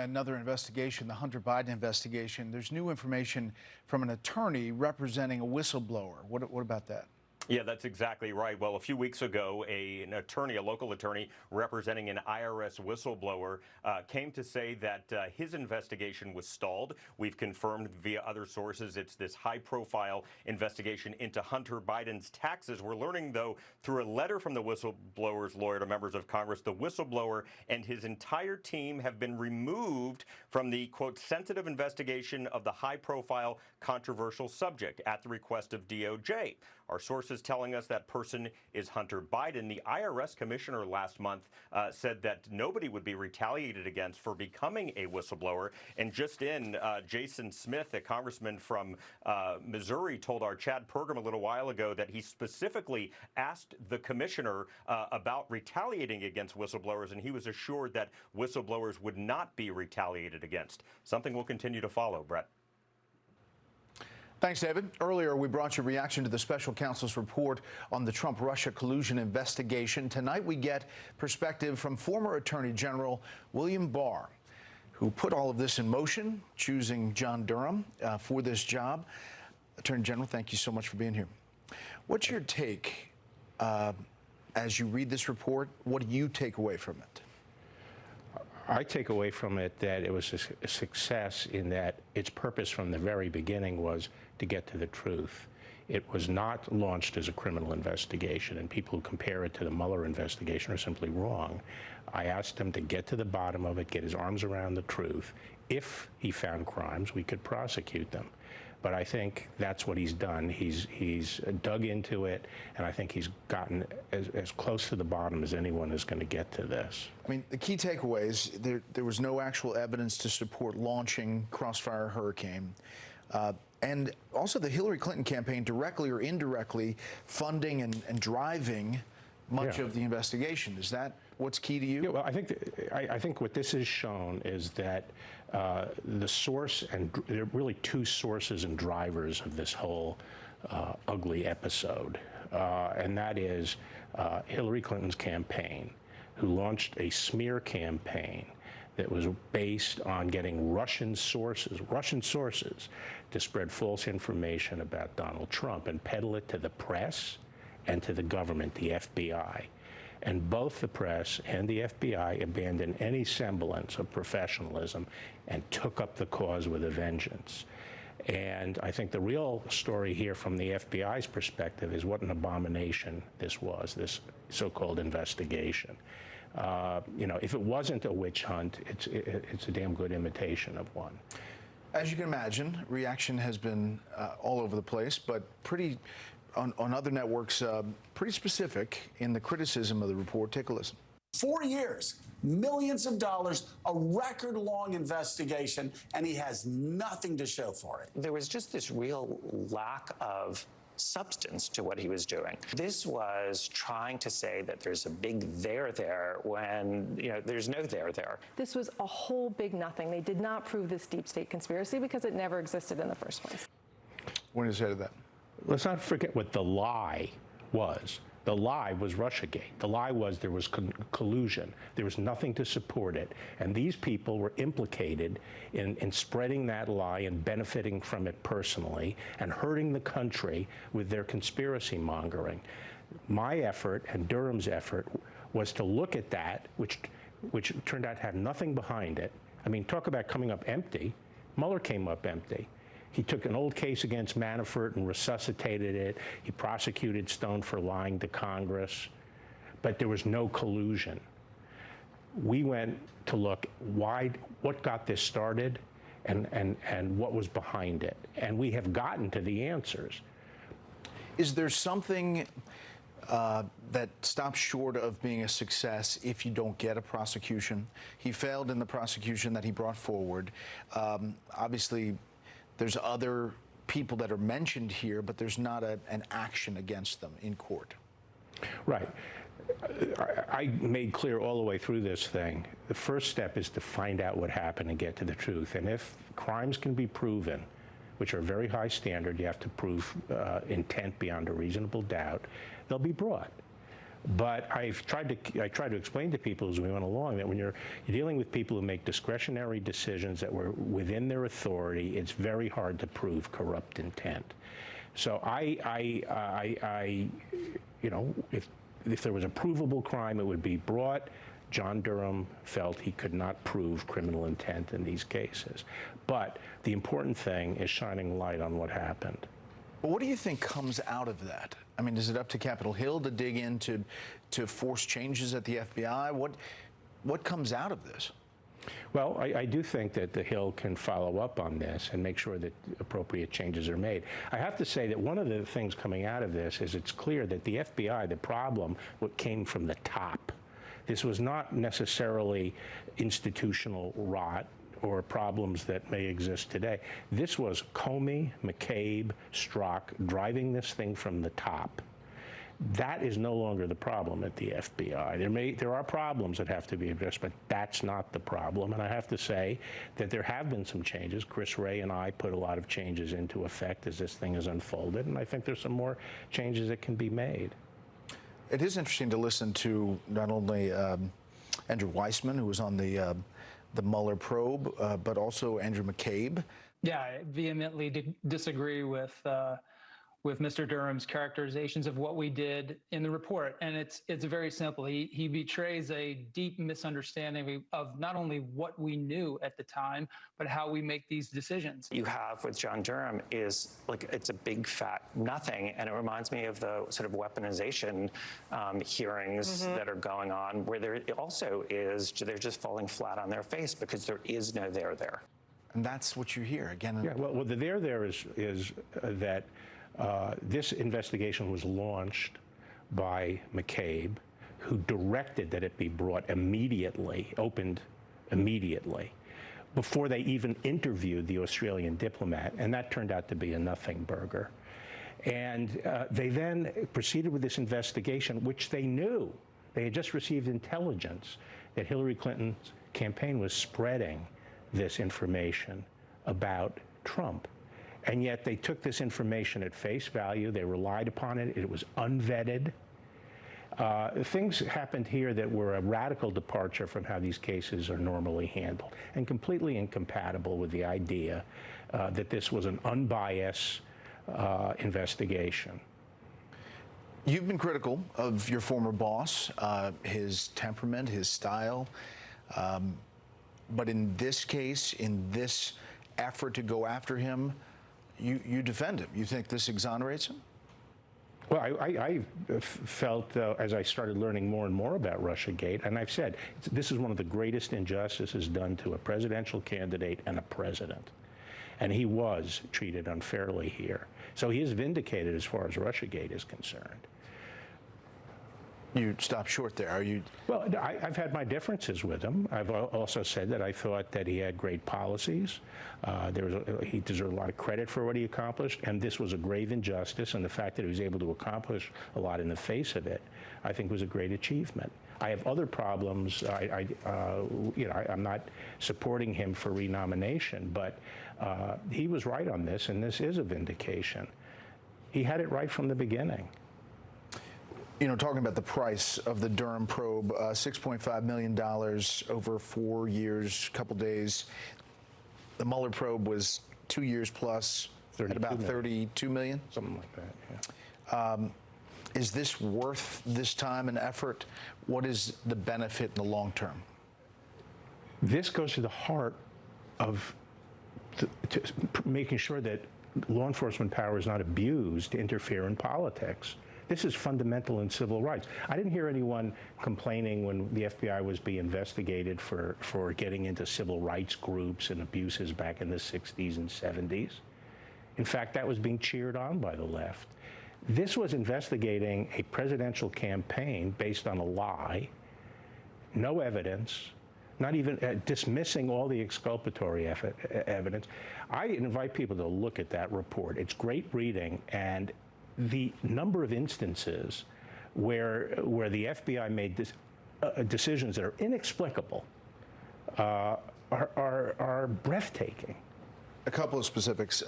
another investigation, the Hunter Biden investigation. There's new information from an attorney representing a whistleblower. What about that? Yeah, that's exactly right. Well, a few weeks ago, an attorney, a local attorney representing an IRS whistleblower, came to say that his investigation was stalled. We've confirmed via other sources it's this high-profile investigation into Hunter Biden's taxes. We're learning, though, through a letter from the whistleblower's lawyer to members of Congress, the whistleblower and his entire team have been removed from the, quote, sensitive investigation of the high-profile controversial subject at the request of DOJ. Our sources telling us that person is Hunter Biden. The IRS commissioner last month said that nobody would be retaliated against for becoming a whistleblower. And just in, Jason Smith, a congressman from Missouri, told our Chad Pergam a little while ago that he specifically asked the commissioner about retaliating against whistleblowers, and he was assured that whistleblowers would not be retaliated against. Something will continue to follow, Bret. Thanks, David. Earlier, we brought you reaction to the special counsel's report on the Trump-Russia collusion investigation. Tonight, we get perspective from former Attorney General William Barr, who put all of this in motion, choosing John Durham for this job. Attorney General, thank you so much for being here. What's your take as you read this report? What do you take away from it? I take away from it that it was a success in that its purpose from the very beginning was to get to the truth. It was not launched as a criminal investigation, and people who compare it to the Mueller investigation are simply wrong. I asked him to get to the bottom of it, get his arms around the truth. If he found crimes, we could prosecute them. But I think that's what he's done. He's dug into it, and I think he's gotten as close to the bottom as anyone is going to get to this. I mean, the key takeaways, there was no actual evidence to support launching Crossfire Hurricane. And also the Hillary Clinton campaign directly or indirectly funding and driving much of the investigation. Is that what's key to you? Yeah, well, I think what this has shown is that the source, and there are really two sources and drivers of this whole ugly episode, and that is Hillary Clinton's campaign, who launched a smear campaign that was based on getting Russian sources to spread false information about Donald Trump and peddle it to the press and to the government, the FBI. And both the press and the FBI abandoned any semblance of professionalism and took up the cause with a vengeance. And I think the real story here from the FBI's perspective is what an abomination this was, this so-called investigation. You know, if it wasn't a witch hunt, it's a damn good imitation of one. As you can imagine, reaction has been all over the place, but pretty, on other networks, pretty specific in the criticism of the report. Take a listen. 4 years, millions of dollars, a record-long investigation, and he has nothing to show for it. There was just this real lack of substance to what he was doing. This was trying to say that there's a big there when, you know, there's no there. This was a whole big nothing. They did not prove this deep state conspiracy because it never existed in the first place. What do you say to that? Let's not forget what the lie was. The lie was Russiagate. The lie was there was collusion. There was nothing to support it. And these people were implicated in spreading that lie and benefiting from it personally and hurting the country with their conspiracy mongering. My effort and Durham's effort was to look at that, which turned out to have nothing behind it. I mean, talk about coming up empty. Mueller came up empty. He took an old case against Manafort and resuscitated it. He prosecuted Stone for lying to Congress, but there was no collusion. We went to look what got this started and what was behind it. And we have gotten to the answers. Is there something that stops short of being a success if you don't get a prosecution? He failed in the prosecution that he brought forward. Obviously, there's other people that are mentioned here, but there's not an action against them in court. Right. I made clear all the way through this thing, the first step is to find out what happened and get to the truth. And if crimes can be proven, which are a very high standard, you have to prove intent beyond a reasonable doubt, they'll be brought. But I tried to explain to people as we went along that when you're dealing with people who make discretionary decisions that were within their authority, it's very hard to prove corrupt intent. So you know, if there was a provable crime, it would be brought. John Durham felt he could not prove criminal intent in these cases. But the important thing is shining light on what happened. Well, what do you think comes out of that? I mean, is it up to Capitol Hill to dig in to force changes at the FBI? What comes out of this? Well, I do think that the Hill can follow up on this and make sure that appropriate changes are made. I have to say that one of the things coming out of this is it's clear that the FBI, the problem, came from the top. This was not necessarily institutional rot or problems that may exist today. This was Comey, McCabe, Strzok driving this thing from the top. That is no longer the problem at the FBI. There are problems that have to be addressed, but that's not the problem. And I have to say that there have been some changes. Chris Wray and I put a lot of changes into effect as this thing has unfolded, and I think there's some more changes that can be made. It is interesting to listen to not only Andrew Weissman, who was on the Mueller probe, but also Andrew McCabe. Yeah, I vehemently disagree with Mr. Durham's characterizations of what we did in the report. And it's very simple. He betrays a deep misunderstanding of not only what we knew at the time, but how we make these decisions. You have with John Durham is like, it's a big fat nothing. And it reminds me of the sort of weaponization hearings that are going on, where there also is, they're just falling flat on their face because there is no there. And that's what you hear again. Yeah, well, the there is that this investigation was launched by McCabe, who directed that it be brought immediately, opened immediately, before they even interviewed the Australian diplomat, and that turned out to be a nothing burger. And they then proceeded with this investigation, which they knew. They had just received intelligence that Hillary Clinton's campaign was spreading this information about Trump. And yet they took this information at face value. They relied upon it. It was unvetted. Things happened here that were a radical departure from how these cases are normally handled, and completely incompatible with the idea that this was an unbiased investigation. You've been critical of your former boss, his temperament, his style. But in this case, in this effort to go after him, you defend him. You think this exonerates him? Well, I felt, as I started learning more and more about Russiagate, and I've said, this is one of the greatest injustices done to a presidential candidate and a president. And he was treated unfairly here. So he is vindicated as far as Russiagate is concerned. You stop short there. Are you? Well, I've had my differences with him. I've also said that I thought that he had great policies. He deserved a lot of credit for what he accomplished, and this was a grave injustice. And the fact that he was able to accomplish a lot in the face of it, I think, was a great achievement. I have other problems. I'm not supporting him for renomination, but he was right on this, and this is a vindication. He had it right from the beginning. You know, talking about the price of the Durham probe, $6.5 million over 4 years, couple days. The Mueller probe was 2 years plus, at about $32 million? Something like that, yeah. Is this worth this time and effort? What is the benefit in the long term? This goes to the heart of making sure that law enforcement power is not abused to interfere in politics. This is fundamental in civil rights. I didn't hear anyone complaining when the FBI was being investigated for getting into civil rights groups and abuses back in the 60s and 70s. In fact, that was being cheered on by the left. This was investigating a presidential campaign based on a lie, no evidence, not even dismissing all the exculpatory evidence. I invite people to look at that report. It's great reading, and the number of instances where the FBI made decisions that are inexplicable are breathtaking. A couple of specifics.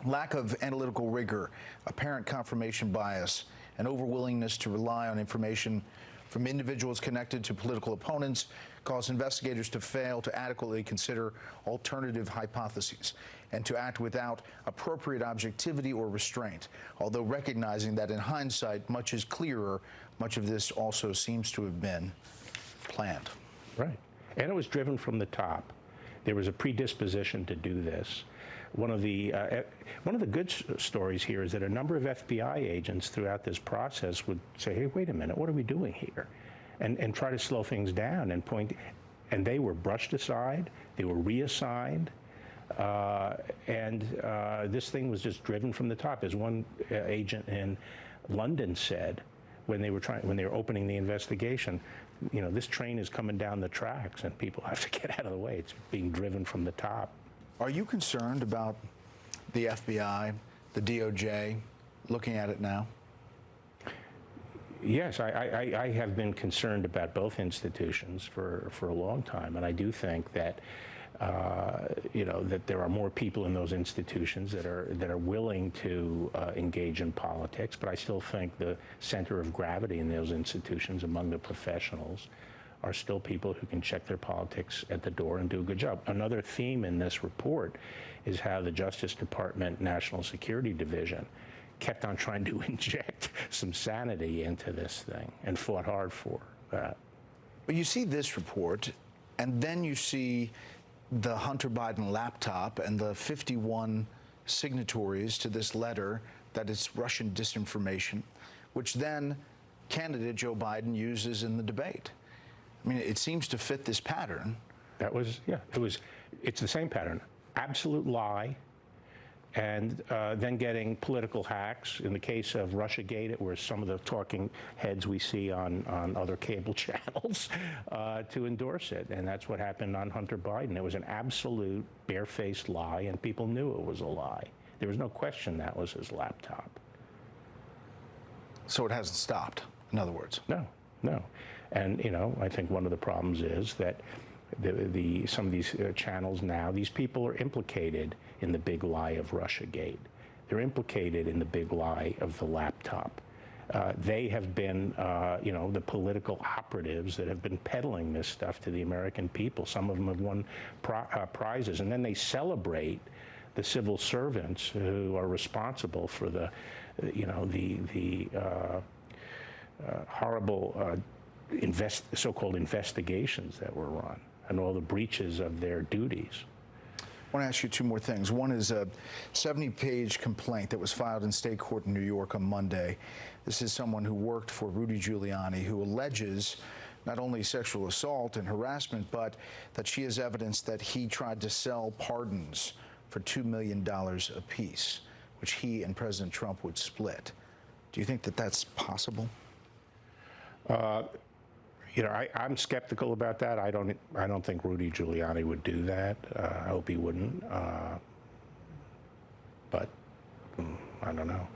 Lack of analytical rigor, apparent confirmation bias, an overwillingness to rely on information from individuals connected to political opponents caused investigators to fail to adequately consider alternative hypotheses and to act without appropriate objectivity or restraint. Although recognizing that in hindsight, much is clearer, much of this also seems to have been planned. Right. And it was driven from the top. There was a predisposition to do this. One of the good stories here is that a number of FBI agents throughout this process would say, hey, wait a minute, what are we doing here? And try to slow things down and point. And they were brushed aside. They were reassigned. This thing was just driven from the top. As one agent in London said, when they were opening the investigation, you know, this train is coming down the tracks and people have to get out of the way. It's being driven from the top. Are you concerned about the FBI, the DOJ, looking at it now? Yes, I have been concerned about both institutions for a long time, and I do think that that there are more people in those institutions that are willing to engage in politics. But I still think the center of gravity in those institutions among the professionals are still people who can check their politics at the door and do a good job. Another theme in this report is how the Justice Department National Security Division kept on trying to inject some sanity into this thing and fought hard for that. But you see this report, and then you see the Hunter Biden laptop and the 51 signatories to this letter that is Russian disinformation, which then candidate Joe Biden uses in the debate. I mean, it seems to fit this pattern. It's the same pattern. Absolute lie, and then getting political hacks. In the case of Russiagate, it were some of the talking heads we see on other cable channels to endorse it. And that's what happened on Hunter Biden. It was an absolute barefaced lie, and people knew it was a lie. There was no question that was his laptop. So it hasn't stopped, in other words? No. And, you know, I think one of the problems is that some of these channels now, these people are implicated in the big lie of Russiagate. They're implicated in the big lie of the laptop. They have been, the political operatives that have been peddling this stuff to the American people. Some of them have won prizes, and then they celebrate the civil servants who are responsible for the horrible so-called investigations that were run and all the breaches of their duties. I want to ask you two more things. One is a 70-page complaint that was filed in state court in New York on Monday. This is someone who worked for Rudy Giuliani, who alleges not only sexual assault and harassment, but that she has evidence that he tried to sell pardons for $2 million apiece, which he and President Trump would split. Do you think that that's possible? I'm skeptical about that. I don't think Rudy Giuliani would do that. I hope he wouldn't. But I don't know.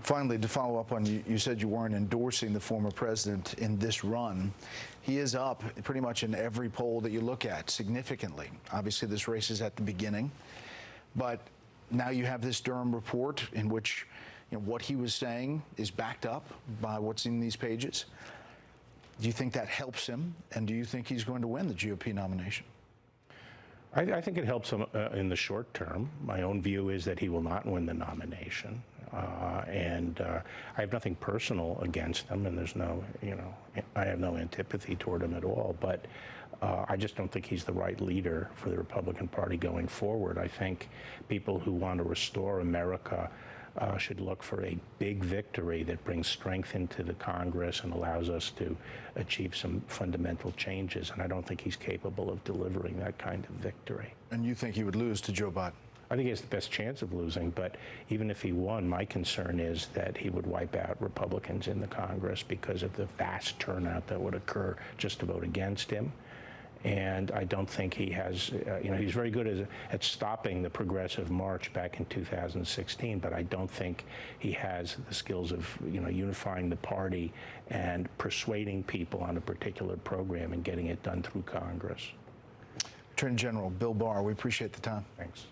Finally, to follow up on you said you weren't endorsing the former president in this run. He is up pretty much in every poll that you look at significantly. Obviously, this race is at the beginning, but now you have this Durham report in which what he was saying is backed up by what's in these pages. Do you think that helps him, and do you think he's going to win the GOP nomination? I think it helps him in the short term. My own view is that he will not win the nomination, and I have nothing personal against him, and there's no, I have no antipathy toward him at all. But I just don't think he's the right leader for the Republican Party going forward. I think people who want to restore America should look for a big victory that brings strength into the Congress and allows us to achieve some fundamental changes. And I don't think he's capable of delivering that kind of victory. And you think he would lose to Joe Biden? I think he has the best chance of losing, but even if he won, my concern is that he would wipe out Republicans in the Congress because of the vast turnout that would occur just to vote against him. And I don't think he has, he's very good at stopping the progressive march back in 2016, but I don't think he has the skills of, unifying the party and persuading people on a particular program and getting it done through Congress. Attorney General Bill Barr, we appreciate the time. Thanks.